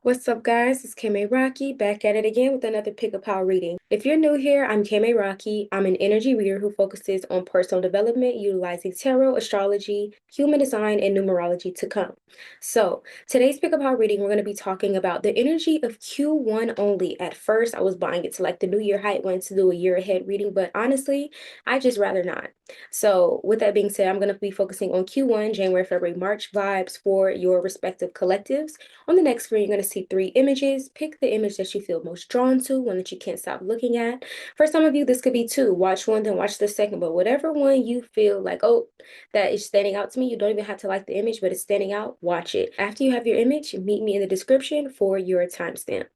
What's up, guys? It's Kaymeraki back at it again with another Pick a Pile reading. If you're new here, I'm Kaymeraki. I'm an energy reader who focuses on personal development utilizing tarot, astrology, human design, and numerology to come. So, today's Pick a Pile reading, we're going to be talking about the energy of Q1 only. At first, I was buying it to like the New Year hype one to do a year ahead reading, but honestly, I just rather not. So, with that being said, I'm going to be focusing on Q1, January, February, March vibes for your respective collectives. On the next screen, you're going to see 3 images. Pick the image that you feel most drawn to, one that you can't stop looking at. For some of you, this could be 2. Watch one, then watch the second. But whatever one you feel like, oh, that is standing out to me, you don't even have to like the image, but it's standing out, watch it. After you have your image, meet me in the description for your timestamp.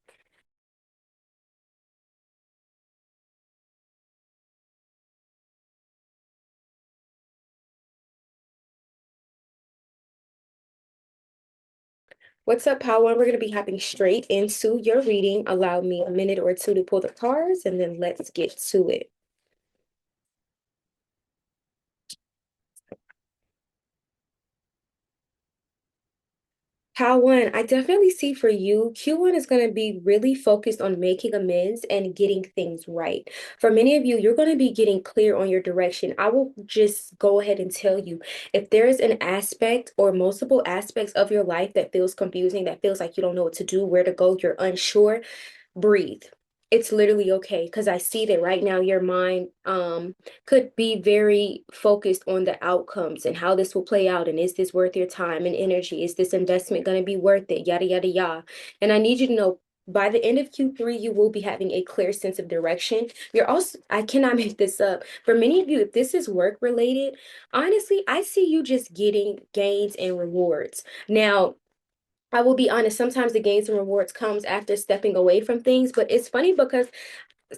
What's up, Power One? We're going to be hopping straight into your reading. Allow me a minute or two to pull the cards, and then let's get to it. How one, I definitely see for you, Q1 is going to be really focused on making amends and getting things right. For many of you, you're going to be getting clear on your direction. I will just go ahead and tell you if there is an aspect or multiple aspects of your life that feels confusing, that feels like you don't know what to do, where to go, you're unsure, breathe. It's literally okay because I see that right now your mind could be very focused on the outcomes and how this will play out, and is this worth your time and energy? Is this investment going to be worth it? Yada yada yada. And I need you to know by the end of Q3 you will be having a clear sense of direction. You're also, I cannot make this up, for many of you, if this is work related, honestly, I see you just getting gains and rewards. Now, I will be honest, sometimes the gains and rewards comes after stepping away from things, but it's funny because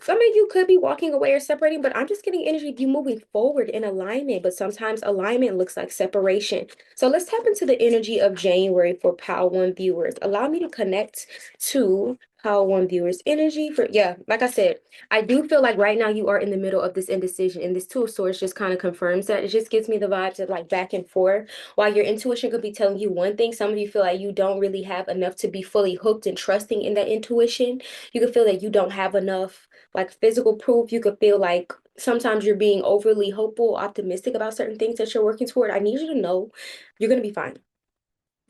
some of you could be walking away or separating, but I'm just getting energy of you moving forward in alignment. But sometimes alignment looks like separation. So let's tap into the energy of January for Power One viewers. Allow me to connect to Power One viewers' energy for, yeah, like I said, I do feel like right now you are in the middle of this indecision, and this Two of Swords just kind of confirms that. It just gives me the vibes of like back and forth. While your intuition could be telling you one thing, some of you feel like you don't really have enough to be fully hooked and trusting in that intuition. You could feel that you don't have enough like physical proof. You could feel like sometimes you're being overly hopeful, optimistic about certain things that you're working toward. I need you to know you're going to be fine.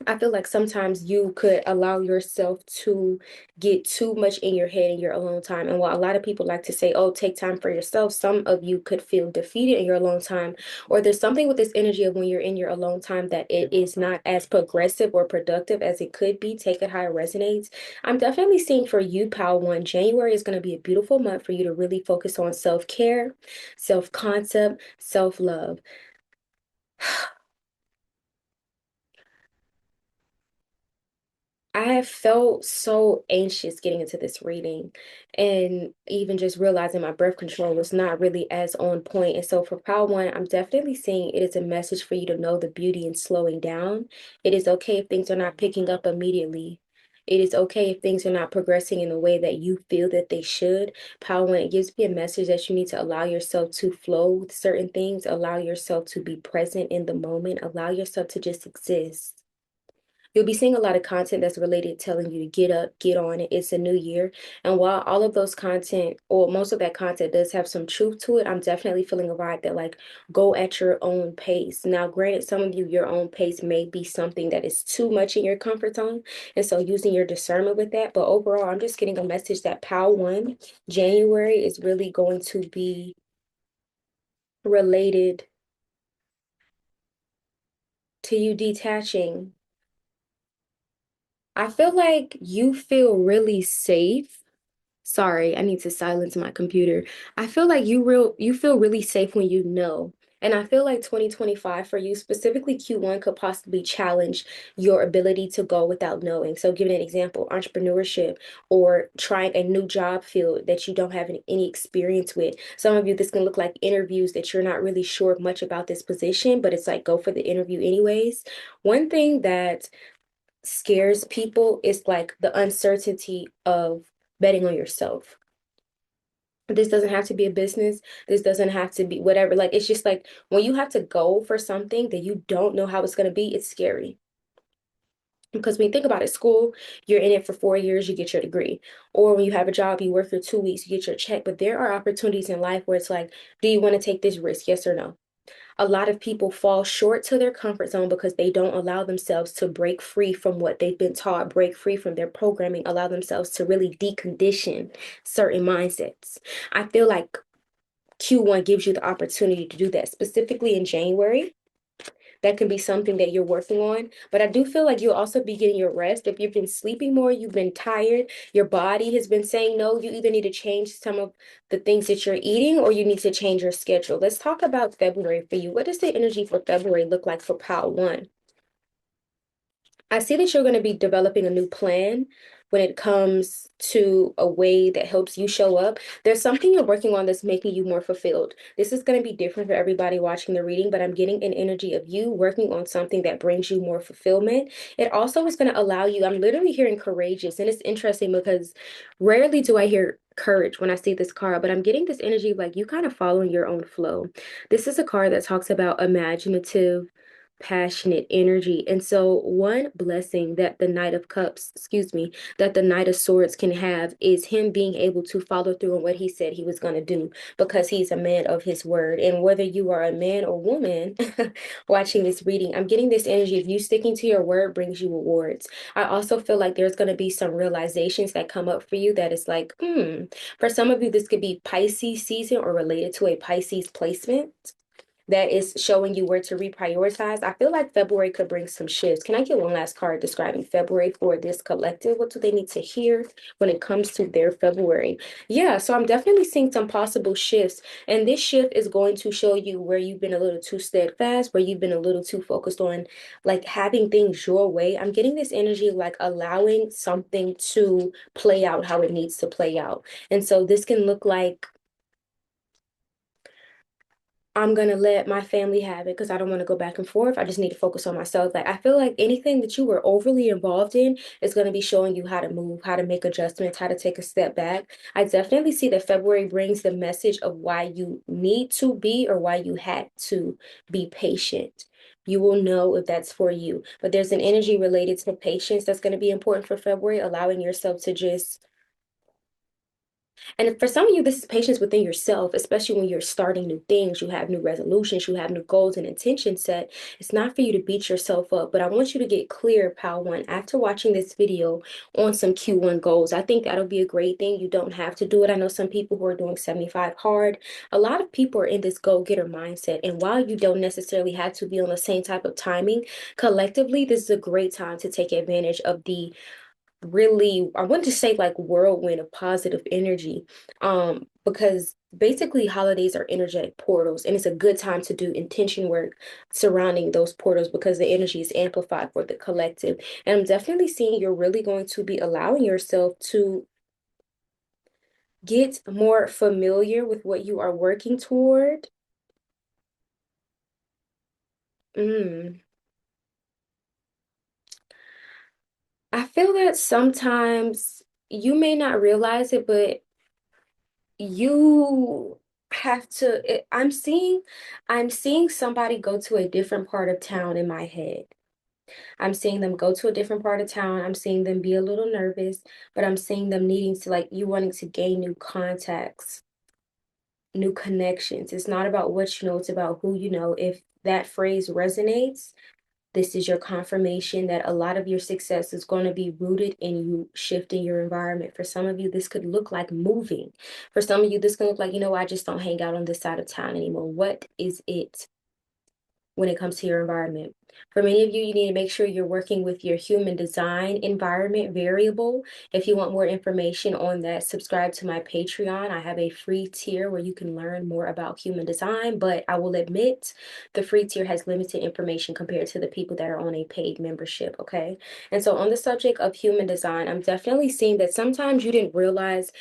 I feel like sometimes you could allow yourself to get too much in your head in your alone time. And while a lot of people like to say, oh, take time for yourself, some of you could feel defeated in your alone time. Or there's something with this energy of when you're in your alone time that it is not as progressive or productive as it could be. Take it how it resonates. I'm definitely seeing for you, Power One, January is going to be a beautiful month for you to really focus on self-care, self-concept, self-love. I have felt so anxious getting into this reading, and even just realizing my birth control was not really as on point. And so for Power One, I'm definitely seeing it is a message for you to know the beauty in slowing down. It is okay if things are not picking up immediately. It is okay if things are not progressing in the way that you feel that they should. Power One, it gives me a message that you need to allow yourself to flow with certain things, allow yourself to be present in the moment, allow yourself to just exist. You'll be seeing a lot of content that's related, telling you to get up, get on it. It's a new year. And while all of those content, or most of that content does have some truth to it, I'm definitely feeling a vibe that like go at your own pace. Now, granted, some of you, your own pace may be something that is too much in your comfort zone. And so using your discernment with that. But overall, I'm just getting a message that Power One, January is really going to be related to you detaching. I feel like you feel really safe. Sorry, I need to silence my computer. I feel like you feel really safe when you know. And I feel like 2025 for you, specifically Q1, could possibly challenge your ability to go without knowing. So giving an example, entrepreneurship or trying a new job field that you don't have any experience with. Some of you, this can look like interviews that you're not really sure much about this position, but it's like go for the interview anyways. One thing that scares people is like the uncertainty of betting on yourself. This doesn't have to be a business. This doesn't have to be whatever. Like, it's just like when you have to go for something that you don't know how it's going to be, it's scary. Because when you think about it, school, you're in it for 4 years, you get your degree. Or when you have a job, you work for 2 weeks, you get your check. But there are opportunities in life where it's like, do you want to take this risk? Yes or no? A lot of people fall short to their comfort zone because they don't allow themselves to break free from what they've been taught, break free from their programming, allow themselves to really decondition certain mindsets. I feel like Q1 gives you the opportunity to do that, specifically in January. That can be something that you're working on. But I do feel like you'll also be getting your rest. If you've been sleeping more, you've been tired, your body has been saying no, you either need to change some of the things that you're eating or you need to change your schedule. Let's talk about February for you. What does the energy for February look like for pile one? I see that you're going to be developing a new plan when it comes to a way that helps you show up. There's something you're working on that's making you more fulfilled. This is going to be different for everybody watching the reading, but I'm getting an energy of you working on something that brings you more fulfillment. It also is going to allow you, I'm literally hearing courageous, and it's interesting because rarely do I hear courage when I see this card, but I'm getting this energy of like you kind of following your own flow. This is a card that talks about imaginative, passionate energy. And so one blessing that the Knight of Cups, excuse me, that the Knight of Swords can have is him being able to follow through on what he said he was going to do because he's a man of his word. And whether you are a man or woman watching this reading, I'm getting this energy of you sticking to your word brings you rewards. I also feel like there's going to be some realizations that come up for you that is like, for some of you, this could be Pisces season or related to a Pisces placement that is showing you where to reprioritize. I feel like February could bring some shifts. Can I get one last card describing February for this collective? What do they need to hear when it comes to their February? Yeah, so I'm definitely seeing some possible shifts. And this shift is going to show you where you've been a little too steadfast, where you've been a little too focused on like having things your way. I'm getting this energy of like allowing something to play out how it needs to play out. And so this can look like I'm gonna let my family have it because I don't want to go back and forth. I just need to focus on myself. Like I feel like anything that you were overly involved in is gonna be showing you how to move, how to make adjustments, how to take a step back. I definitely see that February brings the message of why you need to be or why you had to be patient. You will know if that's for you. But there's an energy related to patience that's going to be important for February, allowing yourself to just and for some of you, this is patience within yourself, especially when you're starting new things, you have new resolutions, you have new goals and intentions set. It's not for you to beat yourself up, but I want you to get clear, Pal One, after watching this video on some Q1 goals. I think that'll be a great thing. You don't have to do it. I know some people who are doing 75 hard. A lot of people are in this go-getter mindset. And while you don't necessarily have to be on the same type of timing, collectively, this is a great time to take advantage of the really, I want to say like whirlwind of positive energy, because basically holidays are energetic portals and it's a good time to do intention work surrounding those portals because the energy is amplified for the collective. And I'm definitely seeing you're really going to be allowing yourself to get more familiar with what you are working toward. mm. I feel that sometimes you may not realize it, but you have to I'm seeing somebody go to a different part of town in my head. I'm seeing them go to a different part of town. I'm seeing them be a little nervous, but I'm seeing them needing to like you wanting to gain new contacts, new connections. It's not about what you know, it's about who you know. If that phrase resonates, this is your confirmation that a lot of your success is going to be rooted in you shifting your environment. For some of you, this could look like moving. For some of you, this could look like, I just don't hang out on this side of town anymore. What is it when it comes to your environment? For many of you, you need to make sure you're working with your human design environment variable. If you want more information on that, subscribe to my Patreon. I have a free tier where you can learn more about human design, but I will admit the free tier has limited information compared to the people that are on a paid membership, okay? And so on the subject of human design, I'm definitely seeing that sometimes you didn't realize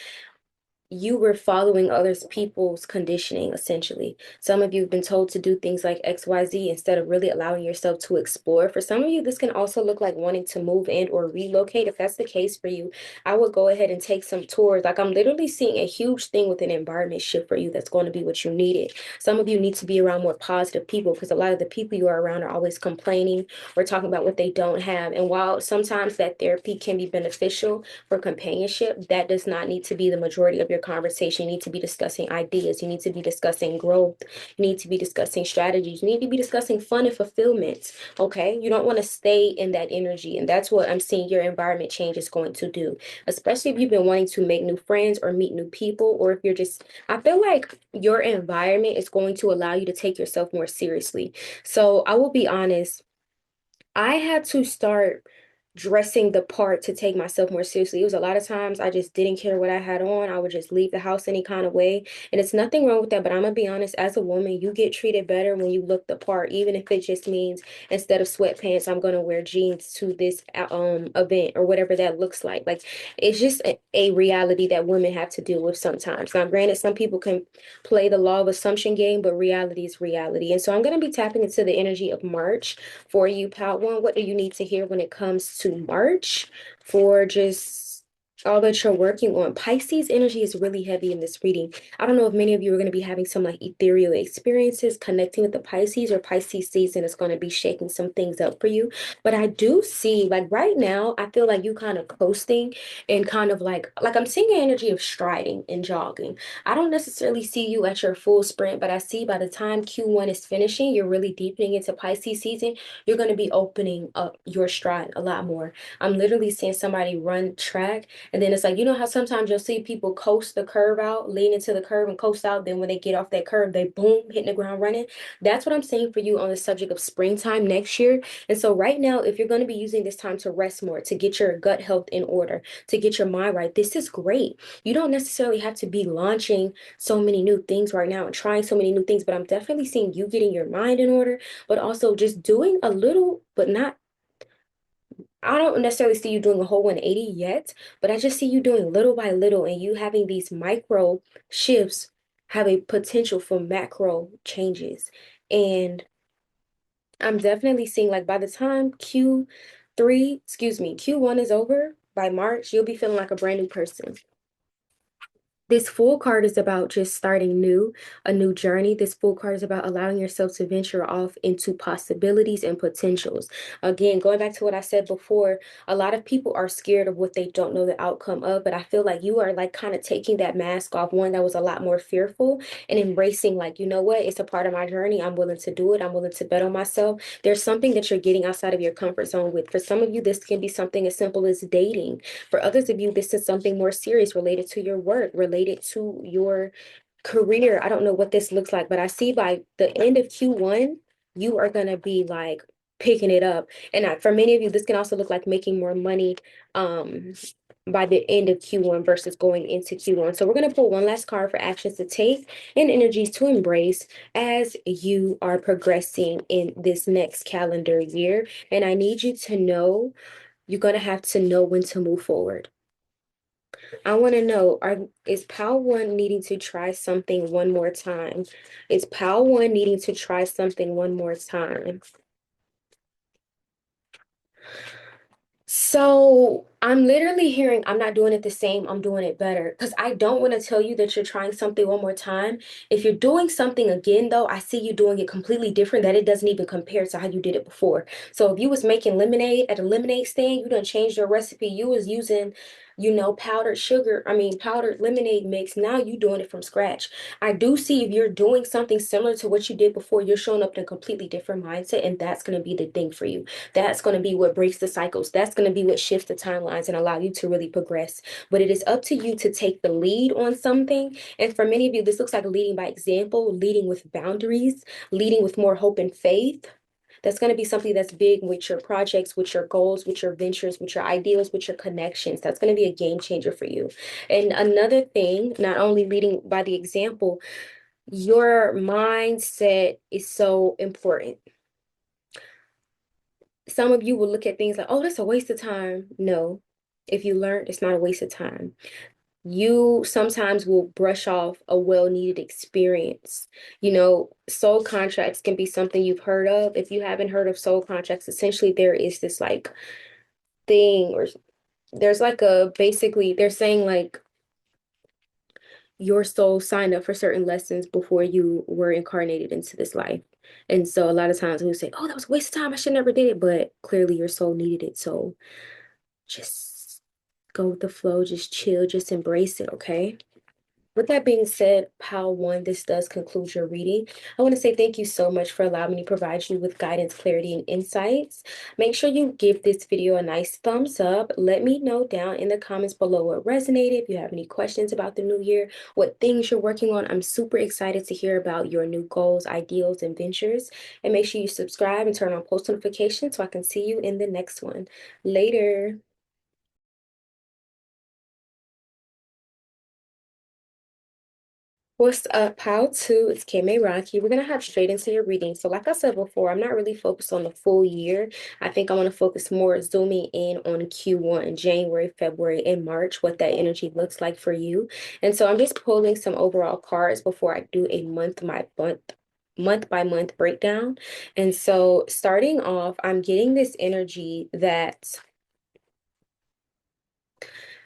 you were following others people's conditioning essentially. Some of you have been told to do things like XYZ instead of really allowing yourself to explore. For some of you, this can also look like wanting to move and or relocate. If that's the case for you, I would go ahead and take some tours. Like I'm literally seeing a huge thing with an environment shift for you that's going to be what you needed. Some of you need to be around more positive people because a lot of the people you are around are always complaining or talking about what they don't have. And while sometimes that therapy can be beneficial for companionship, that does not need to be the majority of your conversation. You need to be discussing ideas. You need to be discussing growth. You need to be discussing strategies. You need to be discussing fun and fulfillment. Okay. You don't want to stay in that energy. And that's what I'm seeing your environment change is going to do, especially if you've been wanting to make new friends or meet new people, or if you're just, I feel like your environment is going to allow you to take yourself more seriously. So I will be honest. I had to start dressing the part to take myself more seriously. It was a lot of times I just didn't care what I had on. I would just leave the house any kind of way. And it's nothing wrong with that, but I'm gonna be honest, as a woman, you get treated better when you look the part, even if it just means instead of sweatpants, I'm gonna wear jeans to this event or whatever that looks like. Like it's just a reality that women have to deal with sometimes. Now, granted, some people can play the law of assumption game, but reality is reality. And so I'm gonna be tapping into the energy of March for you, Part One. What do you need to hear when it comes to March for just all that you're working on? Pisces energy is really heavy in this reading. I don't know if many of you are going to be having some like ethereal experiences connecting with the Pisces, or Pisces season is going to be shaking some things up for you. But I do see like right now, I feel like you kind of coasting and kind of like I'm seeing an energy of striding and jogging. I don't necessarily see you at your full sprint, but I see by the time Q1 is finishing, you're really deepening into Pisces season. You're going to be opening up your stride a lot more. I'm literally seeing somebody run track, and then it's like, you know how sometimes you'll see people coast the curve out, lean into the curve and coast out. Then when they get off that curve, they boom, hitting the ground running. That's what I'm saying for you on the subject of springtime next year. And so right now, if you're going to be using this time to rest more, to get your gut health in order, to get your mind right, this is great. You don't necessarily have to be launching so many new things right now and trying so many new things, but I'm definitely seeing you getting your mind in order, but also just doing a little, but not, I don't necessarily see you doing a whole 180 yet, but I just see you doing little by little, and you having these micro shifts have a potential for macro changes. And I'm definitely seeing like by the time Q1 is over, by March, you'll be feeling like a brand new person. This Fool card is about just starting new, a new journey. This Fool card is about allowing yourself to venture off into possibilities and potentials. Again, going back to what I said before, a lot of people are scared of what they don't know the outcome of, but I feel like you are like kind of taking that mask off, one that was a lot more fearful, and embracing like, you know what, it's a part of my journey. I'm willing to do it. I'm willing to bet on myself. There's something that you're getting outside of your comfort zone with. For some of you, this can be something as simple as dating. For others of you, this is something more serious related to your work, related to your career. I don't know what this looks like, but I see by the end of Q1, you are going to be like picking it up. And for many of you, this can also look like making more money by the end of Q1 versus going into Q1. So we're going to pull one last card for actions to take and energies to embrace as you are progressing in this next calendar year. And I need you to know you're going to have to know when to move forward. I want to know, is Pal One needing to try something one more time? Is Pal One needing to try something one more time? So I'm literally hearing, I'm not doing it the same, I'm doing it better. Because I don't want to tell you that you're trying something one more time. If you're doing something again, though, I see you doing it completely different, that it doesn't even compare to how you did it before. So if you was making lemonade at a lemonade stand, you done changed your recipe. You was using, powdered sugar, powdered lemonade mix. Now you doing it from scratch. I do see if you're doing something similar to what you did before, you're showing up in a completely different mindset, and that's going to be the thing for you. That's going to be what breaks the cycles. That's going to be what shifts the timelines and allow you to really progress. But it is up to you to take the lead on something. And for many of you, this looks like leading by example, leading with boundaries, leading with more hope and faith. That's going to be something that's big with your projects, with your goals, with your ventures, with your ideals, with your connections. That's going to be a game changer for you. And another thing, not only leading by the example, your mindset is so important. Some of you will look at things like, oh, that's a waste of time. No, if you learned, it's not a waste of time. you sometimes will brush off a well-needed experience. You know, soul contracts can be something you've heard of. If you haven't heard of soul contracts, essentially there is this like thing, or there's like a basically they're saying like your soul signed up for certain lessons before you were incarnated into this life. And so a lot of times we say, oh, that was a waste of time. I should never did it. But clearly your soul needed it. So just go with the flow, just chill, just embrace it, okay? With that being said, Pile 1, this does conclude your reading. I want to say thank you so much for allowing me to provide you with guidance, clarity, and insights. Make sure you give this video a nice thumbs up. Let me know down in the comments below what resonated. If you have any questions about the new year, what things you're working on, I'm super excited to hear about your new goals, ideals, and ventures. And make sure you subscribe and turn on post notifications so I can see you in the next one. Later. What's up, Pal 2? It's Kaymeraki. We're going to hop straight into your reading. So like I said before, I'm not really focused on the full year. I think I want to focus more zooming in on Q1, January, February, and March, what that energy looks like for you. And so I'm just pulling some overall cards before I do a month by month breakdown. And so starting off, I'm getting this energy that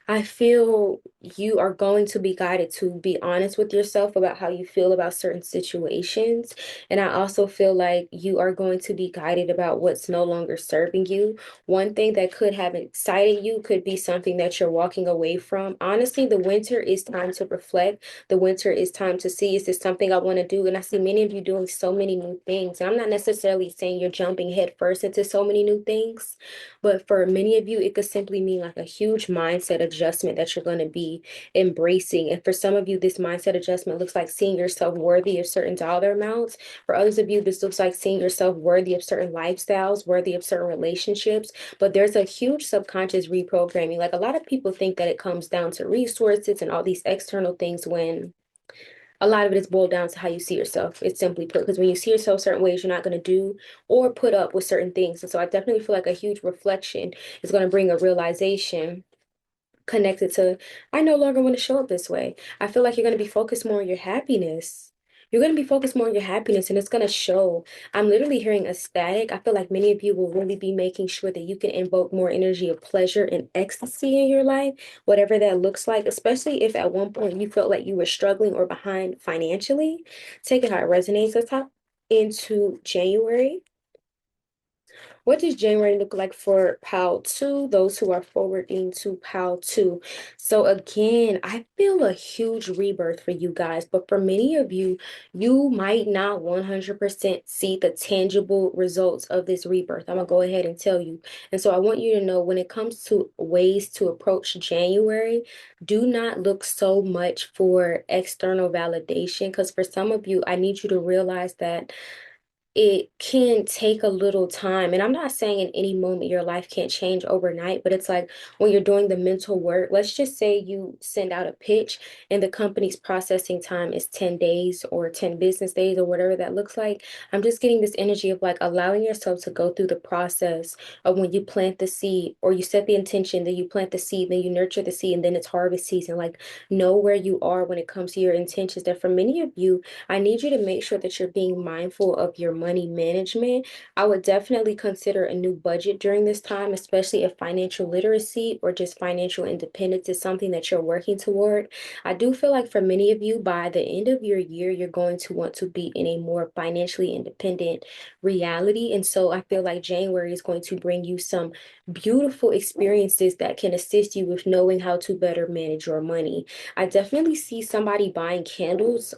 I feel you are going to be guided to be honest with yourself about how you feel about certain situations. And I also feel like you are going to be guided about what's no longer serving you. One thing that could have excited you could be something that you're walking away from. Honestly, the winter is time to reflect. The winter is time to see, is this something I want to do? And I see many of you doing so many new things. And I'm not necessarily saying you're jumping headfirst into so many new things. But for many of you, it could simply mean like a huge mindset adjustment that you're going to be embracing. And for some of you, this mindset adjustment looks like seeing yourself worthy of certain dollar amounts. For others of you, this looks like seeing yourself worthy of certain lifestyles, worthy of certain relationships. But there's a huge subconscious reprogramming. Like a lot of people think that it comes down to resources and all these external things when a lot of it is boiled down to how you see yourself. It's simply put, because when you see yourself certain ways, you're not going to do or put up with certain things. And so I definitely feel like a huge reflection is going to bring a realization connected to, I no longer want to show up this way. I feel like you're going to be focused more on your happiness. You're going to be focused more on your happiness, and it's going to show. I'm literally hearing ecstatic. I feel like many of you will really be making sure that you can invoke more energy of pleasure and ecstasy in your life, whatever that looks like, especially if at one point you felt like you were struggling or behind financially. Take it how it resonates. Let's hop into January. What does January look like for PAL 2, those who are forwarding to PAL 2? So again, I feel a huge rebirth for you guys, but for many of you, you might not 100% see the tangible results of this rebirth. I'm gonna go ahead and tell you. And so I want you to know when it comes to ways to approach January, do not look so much for external validation, because for some of you, I need you to realize that it can take a little time. And I'm not saying in any moment your life can't change overnight, but it's like when you're doing the mental work, let's just say you send out a pitch and the company's processing time is 10 days or 10 business days or whatever that looks like. I'm just getting this energy of like allowing yourself to go through the process of when you plant the seed or you set the intention, then you plant the seed, then you nurture the seed, and then it's harvest season. Like know where you are when it comes to your intentions. That for many of you, I need you to make sure that you're being mindful of your money management. I would definitely consider a new budget during this time, especially if financial literacy or just financial independence is something that you're working toward. I do feel like for many of you, by the end of your year, you're going to want to be in a more financially independent reality. And so I feel like January is going to bring you some beautiful experiences that can assist you with knowing how to better manage your money. I definitely see somebody buying candles.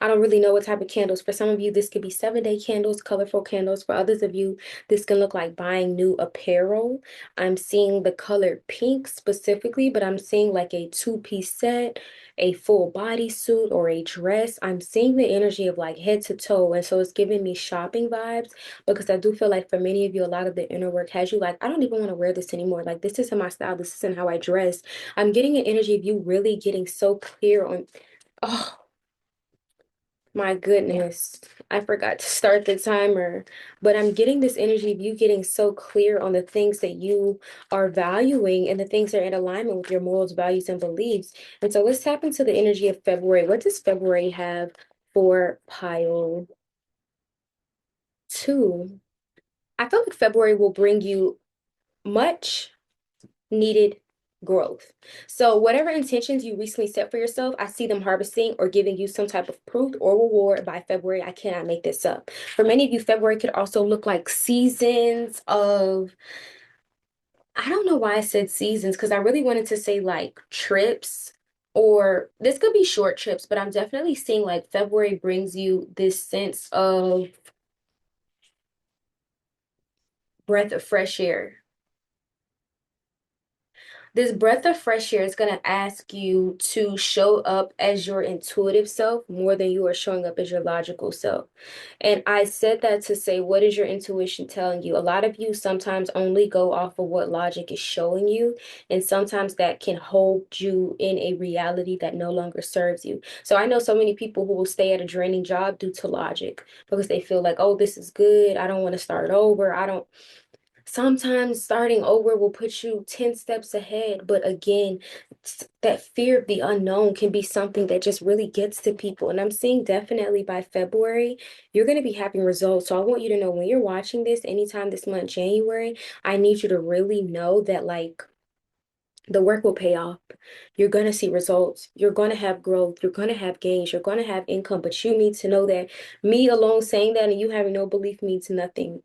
I don't really know what type of candles. For some of you, this could be 7-day candles, colorful candles. For others of you, this can look like buying new apparel. I'm seeing the color pink specifically, but I'm seeing like a two-piece set, a full bodysuit, or a dress. I'm seeing the energy of like head to toe. And so it's giving me shopping vibes because I do feel like for many of you, a lot of the inner work has you like, I don't even want to wear this anymore. Like, this isn't my style. This isn't how I dress. I'm getting an energy of you really getting so clear on, oh, my goodness. I forgot to start the timer, but I'm getting this energy of you getting so clear on the things that you are valuing and the things that are in alignment with your morals, values, and beliefs. And so let's tap into the energy of February. What does February have for pile two? I feel like February will bring you much needed growth. So whatever intentions you recently set for yourself, I see them harvesting or giving you some type of proof or reward by February. I cannot make this up. For many of you, February could also look like seasons of, I don't know why I said seasons, because I really wanted to say like trips, or this could be short trips, but I'm definitely seeing like February brings you this sense of breath of fresh air. This breath of fresh air is going to ask you to show up as your intuitive self more than you are showing up as your logical self. And I said that to say, what is your intuition telling you? A lot of you sometimes only go off of what logic is showing you, and sometimes that can hold you in a reality that no longer serves you. So I know so many people who will stay at a draining job due to logic because they feel like, oh, this is good. I don't want to start over. I don't. Sometimes starting over will put you 10 steps ahead, but again, that fear of the unknown can be something that just really gets to people. And I'm seeing definitely by February, you're going to be having results. So I want you to know when you're watching this, anytime this month, January, I need you to really know that like the work will pay off. You're going to see results. You're going to have growth. You're going to have gains. You're going to have income. But you need to know that me alone saying that and you having no belief means nothing.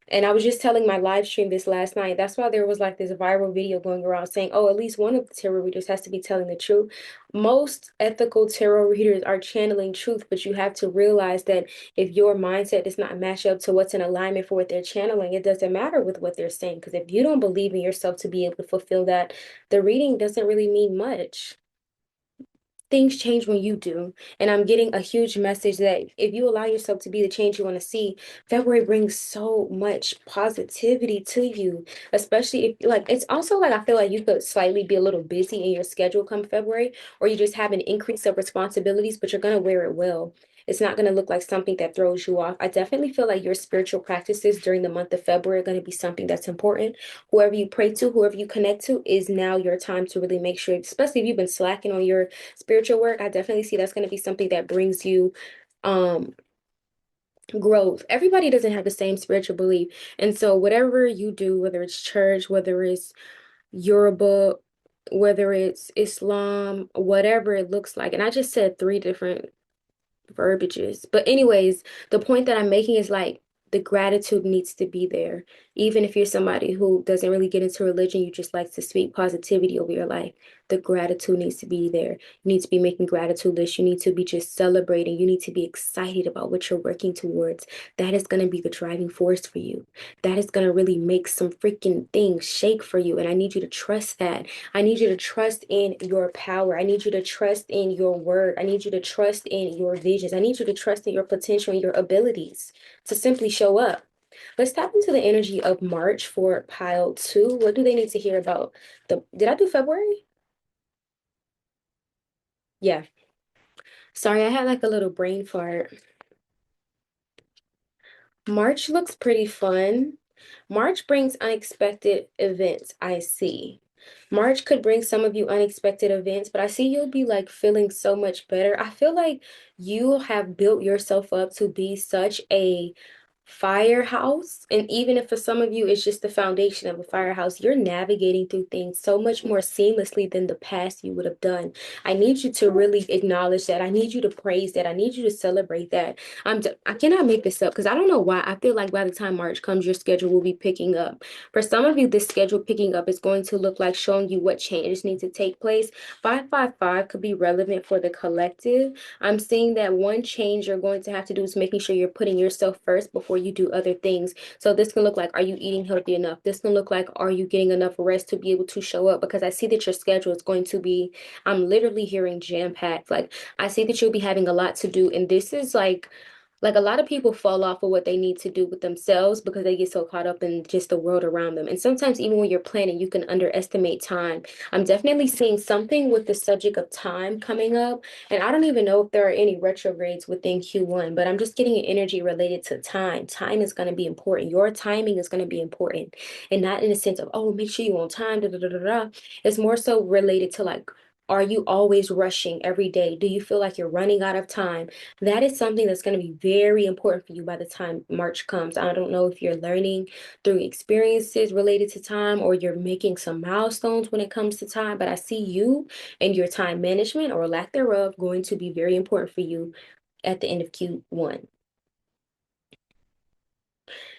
And I was just telling my live stream this last night. That's why there was like this viral video going around saying, oh, at least one of the tarot readers has to be telling the truth. Most ethical tarot readers are channeling truth, but you have to realize that if your mindset does not match up to what's in alignment for what they're channeling, it doesn't matter with what they're saying. Because if you don't believe in yourself to be able to fulfill that, the reading doesn't really mean much. Things change when you do. And I'm getting a huge message that if you allow yourself to be the change you want to see, February brings so much positivity to you, especially if like it's also like I feel like you could slightly be a little busy in your schedule come February, or you just have an increase of responsibilities, but you're going to wear it well. It's not going to look like something that throws you off. I definitely feel like your spiritual practices during the month of February are going to be something that's important. Whoever you pray to, whoever you connect to, is now your time to really make sure, especially if you've been slacking on your spiritual work, I definitely see that's going to be something that brings you um growth. Everybody doesn't have the same spiritual belief. And so whatever you do, whether it's church, whether it's Yoruba, whether it's Islam, whatever it looks like. And I just said three different verbiages. But anyways, the point that I'm making is like the gratitude needs to be there. Even if you're somebody who doesn't really get into religion, you just like to speak positivity over your life. The gratitude needs to be there. You need to be making gratitude lists. You need to be just celebrating. You need to be excited about what you're working towards. That is going to be the driving force for you. That is going to really make some freaking things shake for you. And I need you to trust that. I need you to trust in your power. I need you to trust in your word. I need you to trust in your visions. I need you to trust in your potential and your abilities to simply show up. Let's tap into the energy of March for pile two. What do they need to hear about did I do February? Yeah. Sorry, I had like a little brain fart. March looks pretty fun. March brings unexpected events, I see. March could bring some of you unexpected events, but I see you'll be like feeling so much better. I feel like you have built yourself up to be such a firehouse. And even if for some of you it's just the foundation of a firehouse, you're navigating through things so much more seamlessly than the past you would have done. I need you to really acknowledge that. I need you to praise that. I need you to celebrate that. I cannot make this up because I don't know why. I feel like by the time March comes, your schedule will be picking up. For some of you, this schedule picking up is going to look like showing you what changes need to take place. 555 could be relevant for the collective. I'm seeing that one change you're going to have to do is making sure you're putting yourself first before you do other things. So this can look like, are you eating healthy enough? This can look like, are you getting enough rest to be able to show up? Because I see that your schedule is going to be, I'm literally hearing jam-packed. Like I see that you'll be having a lot to do. And this is like, Like a lot of people fall off of what they need to do with themselves because they get so caught up in just the world around them. And sometimes even when you're planning, you can underestimate time. I'm definitely seeing something with the subject of time coming up. And I don't even know if there are any retrogrades within Q1, but I'm just getting an energy related to time. Time is going to be important. Your timing is going to be important. And not in the sense of, oh, make sure you're on time, da, da, da, da, da. It's more so related to like, are you always rushing every day? Do you feel like you're running out of time? That is something that's going to be very important for you by the time March comes. I don't know if you're learning through experiences related to time or you're making some milestones when it comes to time, but I see you and your time management or lack thereof going to be very important for you at the end of Q1.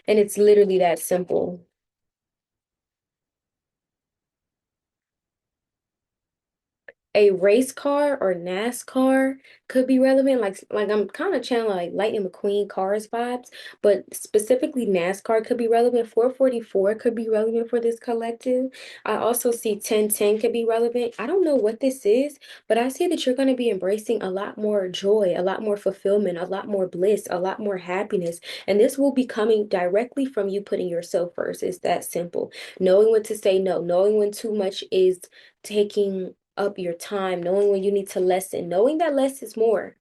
And it's literally that simple. A race car or NASCAR could be relevant. Like I'm kind of channeling like Lightning McQueen cars vibes, but specifically NASCAR could be relevant. 444 could be relevant for this collective. I also see 1010 could be relevant. I don't know what this is, but I see that you're going to be embracing a lot more joy, a lot more fulfillment, a lot more bliss, a lot more happiness. And this will be coming directly from you putting yourself first. It's that simple. Knowing when to say no, knowing when too much is taking up your time, knowing when you need to lessen, knowing that less is more.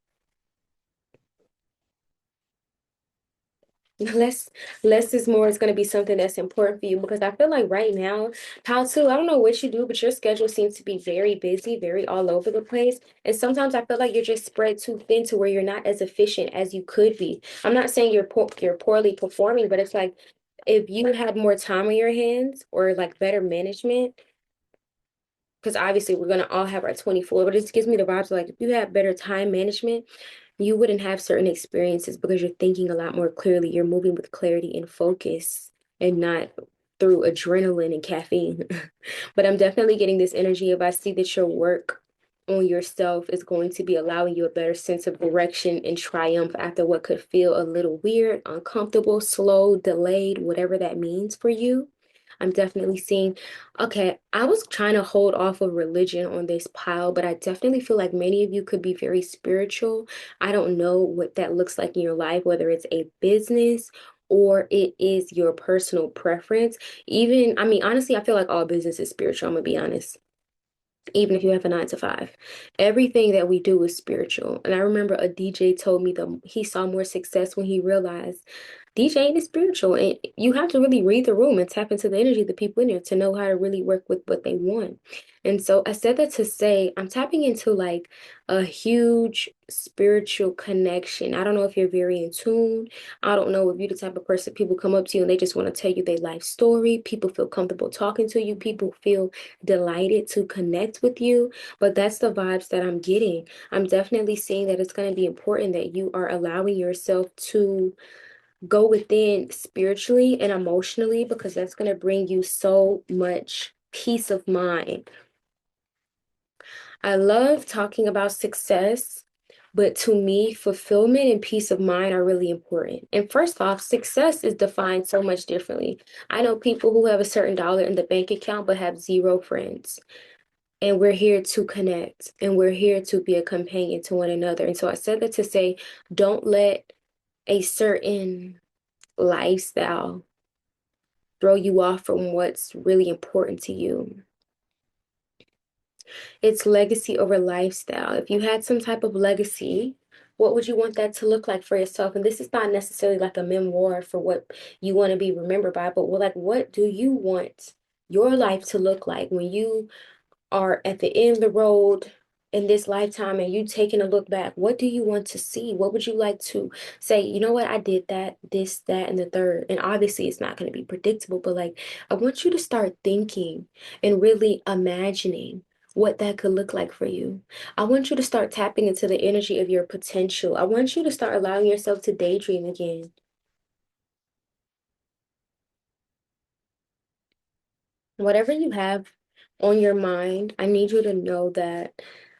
Less less is more is going to be something that's important for you because I feel like right now, how to, I don't know what you do, but your schedule seems to be very busy, very all over the place. And sometimes I feel like you're just spread too thin to where you're not as efficient as you could be. I'm not saying you're poorly performing, but it's like if you had more time on your hands or like better management, because obviously we're gonna all have our 24, but it just gives me the vibes of like if you have better time management, you wouldn't have certain experiences because you're thinking a lot more clearly. You're moving with clarity and focus and not through adrenaline and caffeine. But I'm definitely getting this energy of I see that your work on yourself is going to be allowing you a better sense of direction and triumph after what could feel a little weird, uncomfortable, slow, delayed, whatever that means for you. I'm definitely seeing, okay, I was trying to hold off of religion on this pile, but I definitely feel like many of you could be very spiritual. I don't know what that looks like in your life, whether it's a business or it is your personal preference. Even, I mean, honestly, I feel like all business is spiritual, I'm gonna be honest. Even if you have a 9 to 5, everything that we do is spiritual. And I remember a DJ told me that he saw more success when he realized DJing is spiritual, and you have to really read the room and tap into the energy of the people in there to know how to really work with what they want. And so I said that to say I'm tapping into like a huge spiritual connection. I don't know if you're very in tune. I don't know if you're the type of person people come up to you and they just want to tell you their life story. People feel comfortable talking to you. People feel delighted to connect with you. But that's the vibes that I'm getting. I'm definitely seeing that it's going to be important that you are allowing yourself to go within spiritually and emotionally because that's going to bring you so much peace of mind. I love talking about success, but to me, fulfillment and peace of mind are really important. And first off, success is defined so much differently. I know people who have a certain dollar in the bank account but have zero friends. And we're here to connect and we're here to be a companion to one another. And so I said that to say, don't let a certain lifestyle throw you off from what's really important to you. It's legacy over lifestyle. If you had some type of legacy, what would you want that to look like for yourself? And this is not necessarily like a memoir for what you want to be remembered by, but like, what do you want your life to look like when you are at the end of the road in this lifetime and you taking a look back? What do you want to see? What would you like to say, you know what, I did that, this, that, and the third? And obviously it's not going to be predictable, but like I want you to start thinking and really imagining what that could look like for you. I want you to start tapping into the energy of your potential. I want you to start allowing yourself to daydream again. Whatever you have on your mind, I need you to know that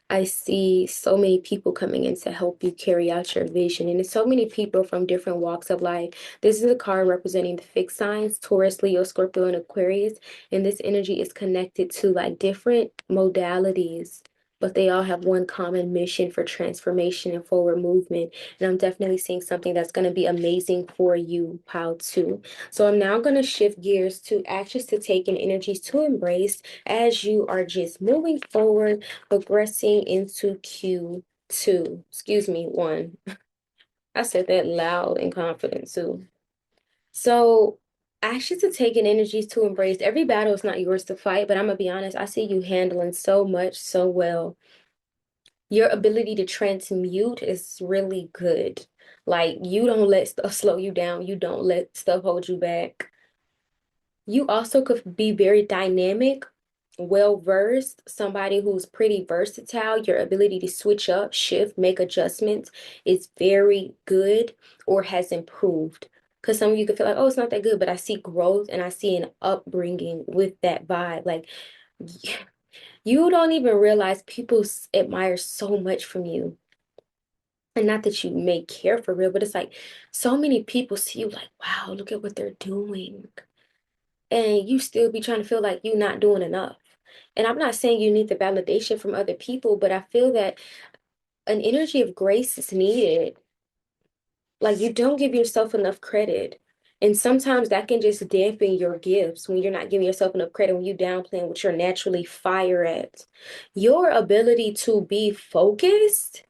I see so many people coming in to help you carry out your vision. And it's so many people from different walks of life. This is a card representing the fixed signs, Taurus, Leo, Scorpio, and Aquarius. And this energy is connected to like different modalities but they all have one common mission for transformation and forward movement. And I'm definitely seeing something that's going to be amazing for you, pile two. So I'm now going to shift gears to actions to take and energies to embrace as you are just moving forward, progressing into Q2. Excuse me, one. I said that loud and confident too. So actions to take and energies to embrace. Every battle is not yours to fight, but I'm gonna be honest, I see you handling so much so well. Your ability to transmute is really good. Like you don't let stuff slow you down. You don't let stuff hold you back. You also could be very dynamic, well versed, somebody who's pretty versatile. Your ability to switch up, shift, make adjustments is very good or has improved. Because some of you could feel like, oh, it's not that good, but I see growth and I see an upbringing with that vibe. Like you don't even realize people admire so much from you. And not that you may care for real, but it's like so many people see you like, wow, look at what they're doing. And you still be trying to feel like you're not doing enough. And I'm not saying you need the validation from other people, but I feel that an energy of grace is needed. Like you don't give yourself enough credit. And sometimes that can just dampen your gifts when you're not giving yourself enough credit, when you downplaying what you're naturally fire at. Your ability to be focused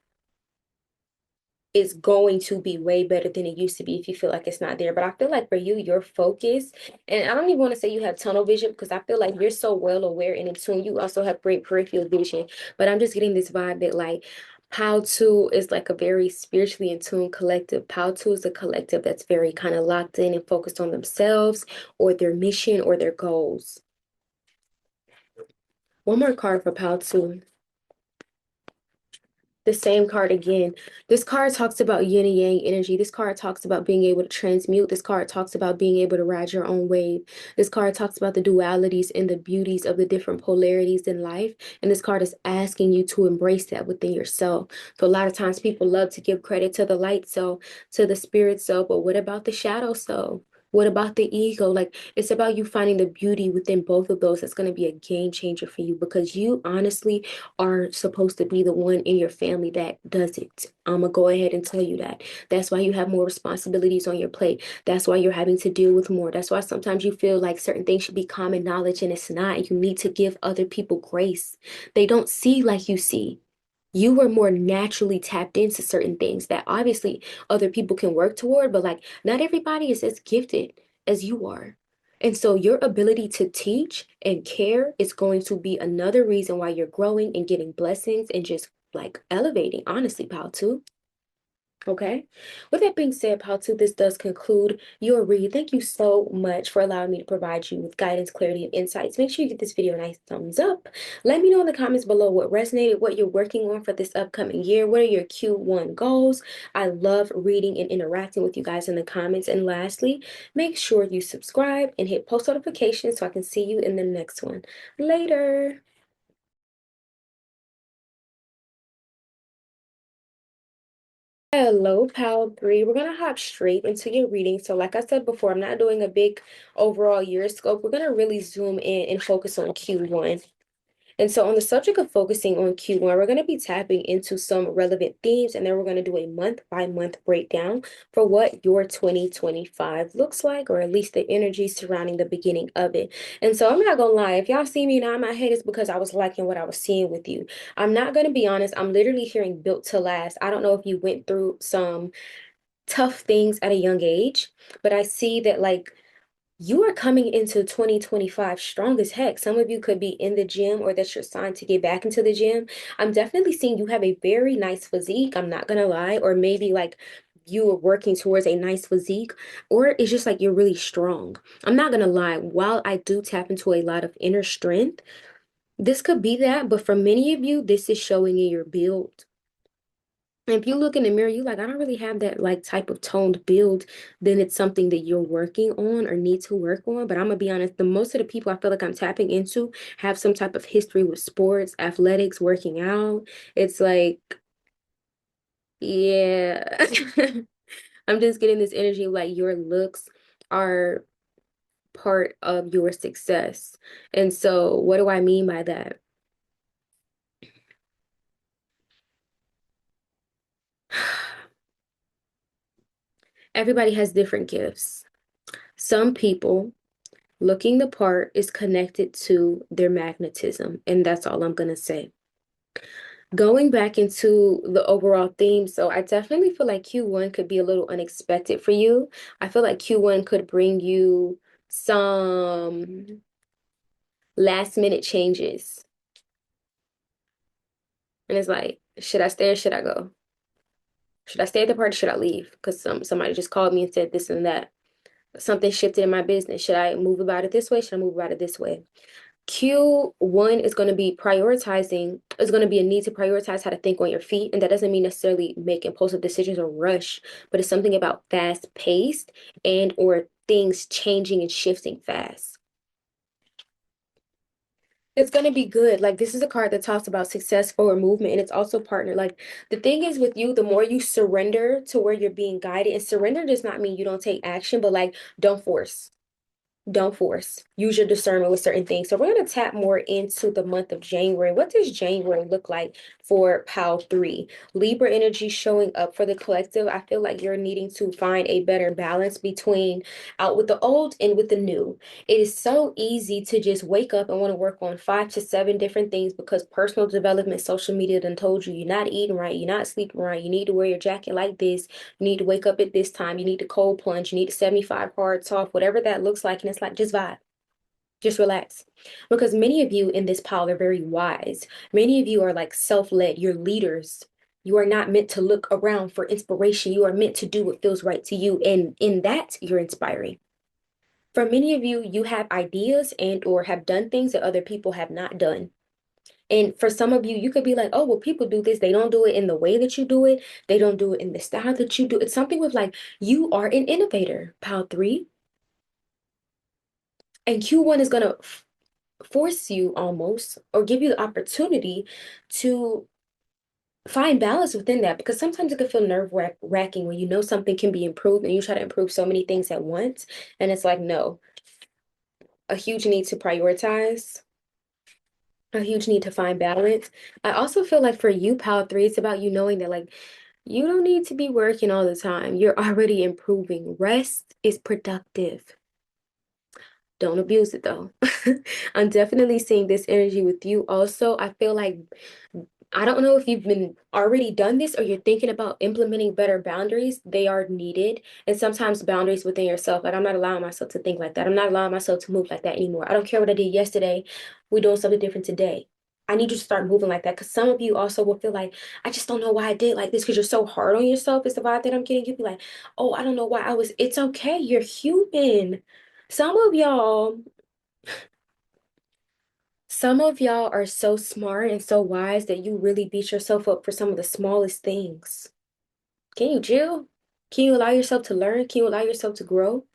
is going to be way better than it used to be if you feel like it's not there. But I feel like for you, your focus, and I don't even want to say you have tunnel vision because I feel like you're so well aware and in tune. You also have great peripheral vision. But I'm just getting this vibe that like Pow 2 is like a very spiritually in tune collective. Pow 2 is a collective that's very kind of locked in and focused on themselves or their mission or their goals. One more card for Pow 2. The same card again. This card talks about yin and yang energy. This card talks about being able to transmute. This card talks about being able to ride your own wave. This card talks about the dualities and the beauties of the different polarities in life. And this card is asking you to embrace that within yourself. So a lot of times people love to give credit to the light self, to the spirit self, but what about the shadow self? What about the ego? Like, it's about you finding the beauty within both of those. That's going to be a game changer for you because you honestly are supposed to be the one in your family that does it. I'm gonna go ahead and tell you that. That's why you have more responsibilities on your plate. That's why you're having to deal with more. That's why sometimes you feel like certain things should be common knowledge and it's not. You need to give other people grace. They don't see like you see. You were more naturally tapped into certain things that obviously other people can work toward, but like not everybody is as gifted as you are. And so your ability to teach and care is going to be another reason why you're growing and getting blessings and just like elevating, honestly, pal, too. Okay. With that being said, Paltu, this does conclude your read. Thank you so much for allowing me to provide you with guidance, clarity, and insights. Make sure you give this video a nice thumbs up. Let me know in the comments below what resonated, what you're working on for this upcoming year. What are your Q1 goals? I love reading and interacting with you guys in the comments. And lastly, make sure you subscribe and hit post notifications so I can see you in the next one. Later. Hello, Pal 3. We're going to hop straight into your reading. So like I said before, I'm not doing a big overall year scope. We're going to really zoom in and focus on Q1. And so on the subject of focusing on Q1, we're going to be tapping into some relevant themes, and then we're going to do a month-by-month breakdown for what your 2025 looks like, or at least the energy surrounding the beginning of it. And so I'm not going to lie, if y'all see me nod my head, it's because I was liking what I was seeing with you. I'm not going to be honest, I'm literally hearing built to last. I don't know if you went through some tough things at a young age, but I see that like you are coming into 2025 strong as heck. Some of you could be in the gym or that's your sign to get back into the gym. I'm definitely seeing you have a very nice physique. I'm not gonna lie. Or maybe like you are working towards a nice physique, or it's just like you're really strong. I'm not gonna lie. While I do tap into a lot of inner strength, this could be that, but for many of you, this is showing in your build. If you look in the mirror, you like, I don't really have that like type of toned build, then it's something that you're working on or need to work on. But I'm gonna be honest, the most of the people I feel like I'm tapping into have some type of history with sports, athletics, working out. It's like, yeah. I'm just getting this energy like your looks are part of your success. And so what do I mean by that? Everybody has different gifts. Some people looking the part is connected to their magnetism, and that's all I'm going to say. Going back into the overall theme, so I definitely feel like Q1 could be a little unexpected for you. I feel like Q1 could bring you some last minute changes. And it's like, should I stay or should I go? Should I stay at the party? Should I leave? Because somebody just called me and said this and that. Something shifted in my business. Should I move about it this way? Should I move about it this way? Q1 is going to be prioritizing, is going to be a need to prioritize how to think on your feet. And that doesn't mean necessarily make impulsive decisions or rush, but it's something about fast paced and or things changing and shifting fast. It's going to be good. Like this is a card that talks about success forward movement and it's also partner. Like the thing is with you, the more you surrender to where you're being guided, and surrender does not mean you don't take action, but like don't force. Don't force. Use your discernment with certain things. So we're going to tap more into the month of January. What does January look like for PAL 3? Libra energy showing up for the collective. I feel like you're needing to find a better balance between out with the old and with the new. It is so easy to just wake up and want to work on 5 to 7 different things because personal development, social media done told you you're not eating right, you're not sleeping right, you need to wear your jacket like this, you need to wake up at this time, you need to cold plunge, you need to 75 hard soft, whatever that looks like. And it's like, just vibe, just relax. Because many of you in this pile are very wise. Many of you are like self-led, you're leaders. You are not meant to look around for inspiration. You are meant to do what feels right to you. And in that, you're inspiring. For many of you, you have ideas and or have done things that other people have not done. And for some of you, you could be like, oh, well, people do this. They don't do it in the way that you do it. They don't do it in the style that you do. It's something with like, you are an innovator, pile 3. And Q1 is going to force you almost, or give you the opportunity to find balance within that. Because sometimes it can feel nerve-wracking when you know something can be improved and you try to improve so many things at once. And it's like, no, a huge need to prioritize. A huge need to find balance. I also feel like for you, Power 3, it's about you knowing that like you don't need to be working all the time. You're already improving. Rest is productive. Don't abuse it though. I'm definitely seeing this energy with you also. I feel like I don't know if you've been already done this or you're thinking about implementing better boundaries. They are needed. And sometimes boundaries within yourself. Like I'm not allowing myself to think like that. I'm not allowing myself to move like that anymore. I don't care what I did yesterday. We're doing something different today. I need you to start moving like that because some of you also will feel like, I just don't know why I did like this because you're so hard on yourself. It's the vibe that I'm getting. You'll be like, oh, I don't know why I was. It's okay. You're human. Some of y'all Some of y'all are so smart and so wise that you really beat yourself up for some of the smallest things. Can you chill? Can you allow yourself to learn? Can you allow yourself to grow?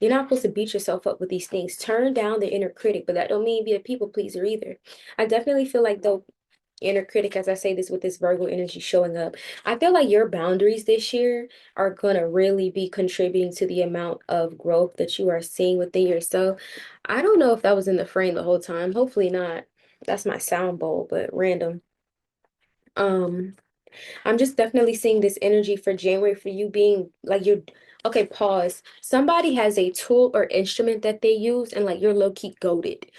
You're not supposed to beat yourself up with these things. Turn down the inner critic, but that don't mean be a people pleaser either. I definitely feel like the inner critic, as I say this with this Virgo energy showing up, I feel like your boundaries this year are gonna really be contributing to the amount of growth that you are seeing within yourself. I don't know if that was in the frame the whole time. Hopefully not. That's my sound bowl, but random. Um, I'm just definitely seeing this energy for January for you being like you're okay, pause. Somebody has a tool or instrument that they use and like you're low-key goaded.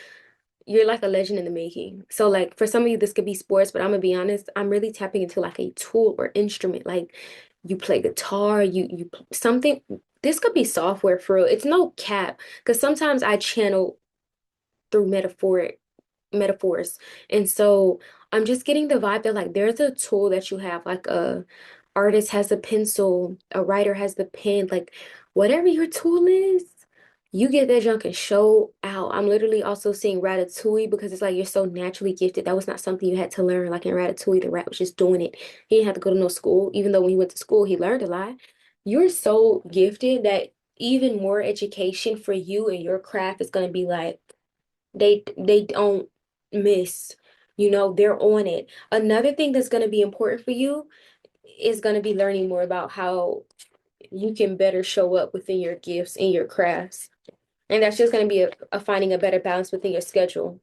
You're like a legend in the making. So like for some of you this could be sports, but I'm gonna be honest, I'm really tapping into like a tool or instrument. Like you play guitar, something. This could be software for real. It's no cap because sometimes I channel through metaphors. And so I'm just getting the vibe that like there's a tool that you have, like a artist has a pencil, a writer has the pen, like whatever your tool is, you get that junk and show out. I'm literally also seeing Ratatouille because it's like you're so naturally gifted. That was not something you had to learn. Like in Ratatouille, the rat was just doing it. He didn't have to go to no school, even though when he went to school, he learned a lot. You're so gifted that even more education for you and your craft is going to be like they don't miss. They're on it. Another thing that's going to be important for you is going to be learning more about how you can better show up within your gifts and your crafts. And that's just going to be a finding a better balance within your schedule.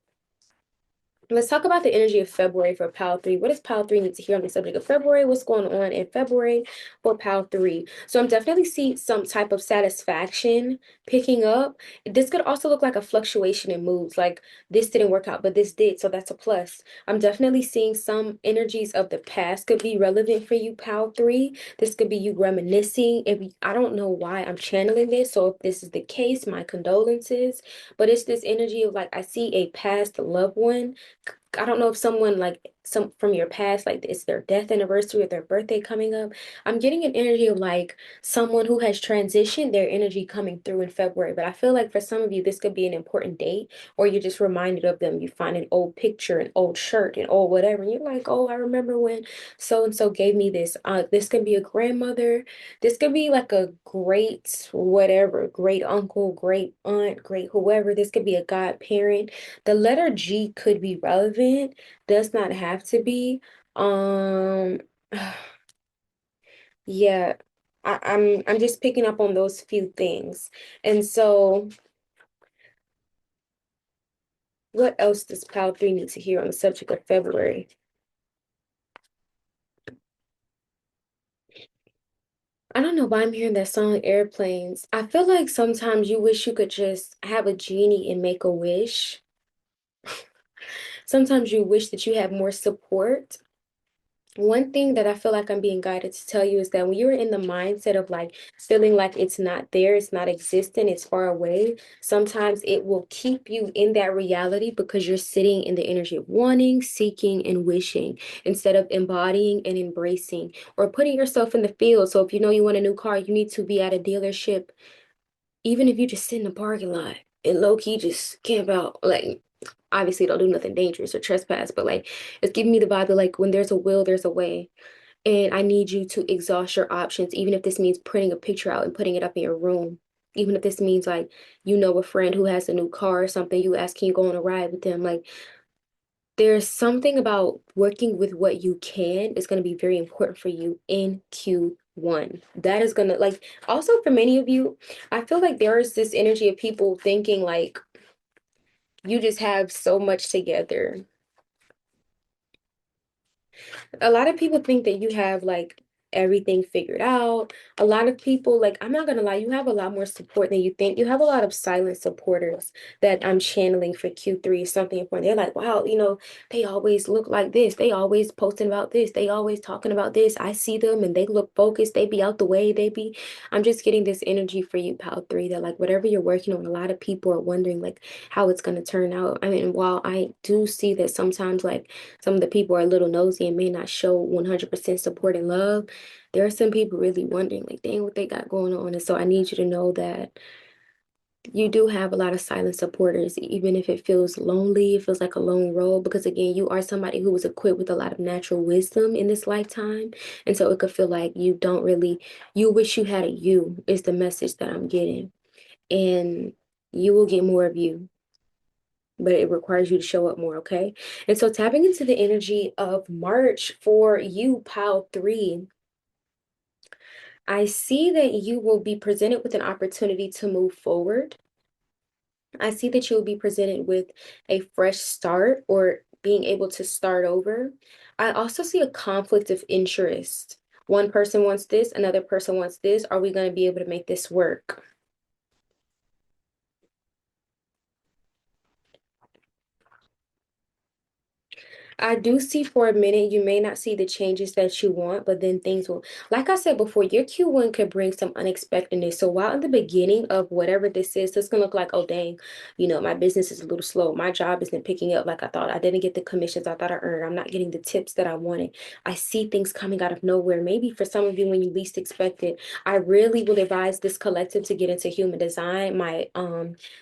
Let's talk about the energy of February for Pal 3. What does Pal 3 need to hear on the subject of February? What's going on in February for Pal 3? So I'm definitely seeing some type of satisfaction picking up. This could also look like a fluctuation in moods, like this didn't work out, but this did, so that's a plus. I'm definitely seeing some energies of the past could be relevant for you, Pal 3. This could be you reminiscing. I don't know why I'm channeling this, so if this is the case, my condolences. But it's this energy of like I see a past loved one. I don't know if someone like some from your past, like it's their death anniversary or their birthday coming up. I'm getting an energy of like someone who has transitioned, their energy coming through in February. But I feel like for some of you, this could be an important date, or you're just reminded of them. You find an old picture, an old shirt, an old whatever, and you're like, oh, I remember when so and so gave me this. This could be a grandmother. This could be like a great whatever, great uncle, great aunt, great whoever. This could be a godparent. The letter G could be relevant, does not have to be. Um, yeah, I'm just picking up on those few things. And so what else does Pal 3 need to hear on the subject of February? I don't know why I'm hearing that song Airplanes. I feel like sometimes you wish you could just have a genie and make a wish. Sometimes you wish that you had more support. One thing that I feel like I'm being guided to tell you is that when you're in the mindset of like feeling like it's not there, it's not existent, it's far away, sometimes it will keep you in that reality because you're sitting in the energy of wanting, seeking, and wishing instead of embodying and embracing or putting yourself in the field. So if you know you want a new car, you need to be at a dealership, even if you just sit in the parking lot and low key just camp out, like obviously don't do nothing dangerous or trespass, but like it's giving me the vibe of like when there's a will, there's a way. And I need you to exhaust your options, even if this means printing a picture out and putting it up in your room. Even if this means like you know a friend who has a new car or something, you ask, can you go on a ride with them? Like there's something about working with what you can is going to be very important for you in Q1. That is going to like also for many of you, I feel like there is this energy of people thinking like you just have so much together. A lot of people think that you have like everything figured out. A lot of people, like, I'm not gonna lie, you have a lot more support than you think. You have a lot of silent supporters that I'm channeling for Q3, something important. They're like, wow, they always look like this. They always posting about this. They always talking about this. I see them and they look focused. They be out the way. I'm just getting this energy for you, Pal 3, that like whatever you're working on, a lot of people are wondering like how it's gonna turn out. I mean, while I do see that sometimes like some of the people are a little nosy and may not show 100% support and love, there are some people really wondering, like, dang, what they got going on. And so I need you to know that you do have a lot of silent supporters, even if it feels lonely, it feels like a lone road, because again, you are somebody who was equipped with a lot of natural wisdom in this lifetime. And so it could feel like you wish you had a you, is the message that I'm getting. And you will get more of you, but it requires you to show up more, okay? And so tapping into the energy of March for you, Pile 3, I see that you will be presented with an opportunity to move forward. I see that you will be presented with a fresh start or being able to start over. I also see a conflict of interest. One person wants this, another person wants this. Are we going to be able to make this work? I do see for a minute you may not see the changes that you want, but then things will, like I said before, your Q1 could bring some unexpectedness. So while in the beginning of whatever this is, it's gonna look like, oh dang, my business is a little slow. My job isn't picking up like I thought. I didn't get the commissions I thought I earned. I'm not getting the tips that I wanted. I see things coming out of nowhere. Maybe for some of you when you least expect it. I really will advise this collective to get into human design. My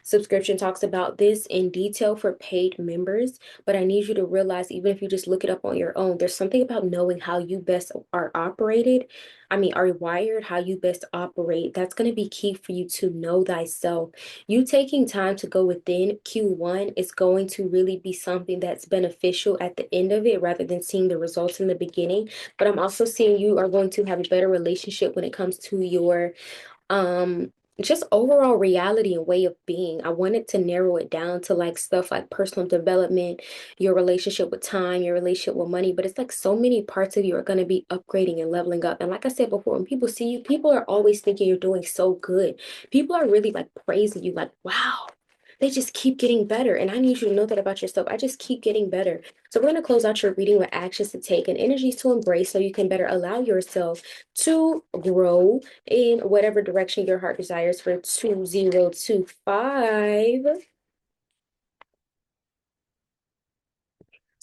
subscription talks about this in detail for paid members. But I need you to realize, even if you just look it up on your own, there's something about knowing how you best are operated. I mean, are wired, how you best operate. That's going to be key for you to know thyself. You taking time to go within Q1 is going to really be something that's beneficial at the end of it rather than seeing the results in the beginning. But I'm also seeing you are going to have a better relationship when it comes to your just overall reality and way of being. I wanted to narrow it down to like stuff like personal development, your relationship with time, your relationship with money. But it's like so many parts of you are going to be upgrading and leveling up. And like I said before, when people see you, people are always thinking you're doing so good. People are really like praising you, like, wow. They just keep getting better. And I need you to know that about yourself. I just keep getting better. So we're going to close out your reading with actions to take and energies to embrace so you can better allow yourself to grow in whatever direction your heart desires for 2025.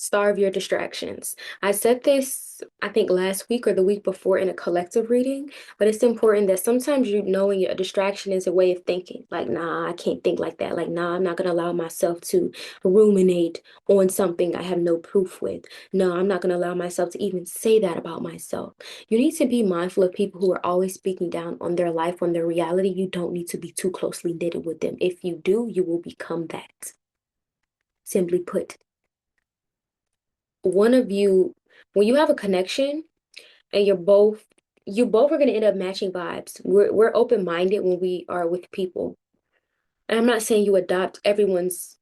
Starve your distractions. I said this, I think last week or the week before in a collective reading, but it's important that sometimes you knowing a distraction is a way of thinking. Like, nah, I can't think like that. Like, nah, I'm not going to allow myself to ruminate on something I have no proof with. No, I'm not going to allow myself to even say that about myself. You need to be mindful of people who are always speaking down on their life, on their reality. You don't need to be too closely knitted with them. If you do, you will become that. Simply put, one of you, when you have a connection and you both are going to end up matching vibes. We're open-minded when we are with people. And I'm not saying you adopt everyone's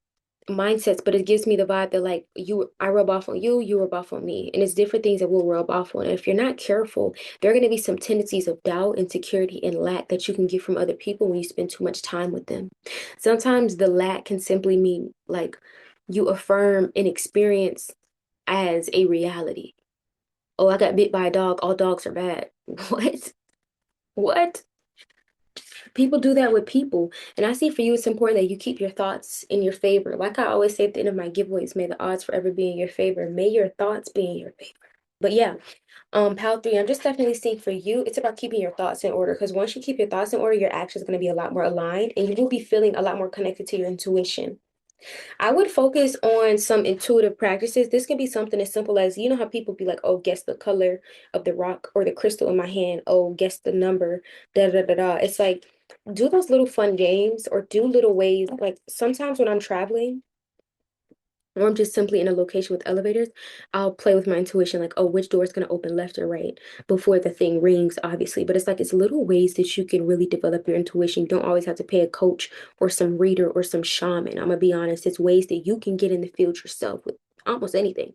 mindsets, but it gives me the vibe that like I rub off on you, you rub off on me. And it's different things that will rub off on. And if you're not careful, there are going to be some tendencies of doubt, insecurity, and lack that you can get from other people when you spend too much time with them. Sometimes the lack can simply mean like you affirm an experience as a reality. Oh, I got bit by a dog. All dogs are bad. What? What? People do that with people. And I see for you, it's important that you keep your thoughts in your favor. Like I always say at the end of my giveaways, may the odds forever be in your favor. May your thoughts be in your favor. But yeah, pal three, I'm just definitely seeing for you, it's about keeping your thoughts in order. Because once you keep your thoughts in order, your actions are going to be a lot more aligned and you will be feeling a lot more connected to your intuition. I would focus on some intuitive practices. This can be something as simple as, you know how people be like, oh, guess the color of the rock or the crystal in my hand. Oh, guess the number, da da da da. It's like, do those little fun games or do little ways. Like sometimes when I'm traveling, or I'm just simply in a location with elevators, I'll play with my intuition, like, oh, which door is going to open left or right before the thing rings, obviously. But it's like, it's little ways that you can really develop your intuition. You don't always have to pay a coach or some reader or some shaman. I'm going to be honest, it's ways that you can get in the field yourself with almost anything.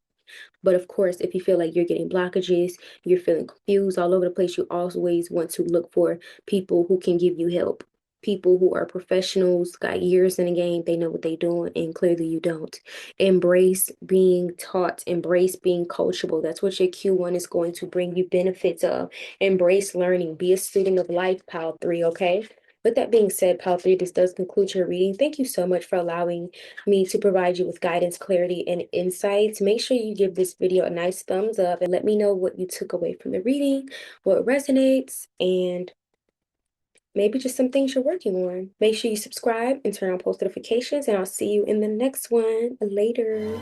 But of course, if you feel like you're getting blockages, you're feeling confused all over the place, you always want to look for people who can give you help. People who are professionals, got years in the game, they know what they're doing, and clearly you don't. Embrace being taught, embrace being coachable. That's what your Q1 is going to bring you benefits of. Embrace learning, be a student of life, pal three, okay? With that being said, pal three, this does conclude your reading. Thank you so much for allowing me to provide you with guidance, clarity, and insights. Make sure you give this video a nice thumbs up and let me know what you took away from the reading, what resonates, and maybe just some things you're working on. Make sure you subscribe and turn on post notifications, and I'll see you in the next one. Later.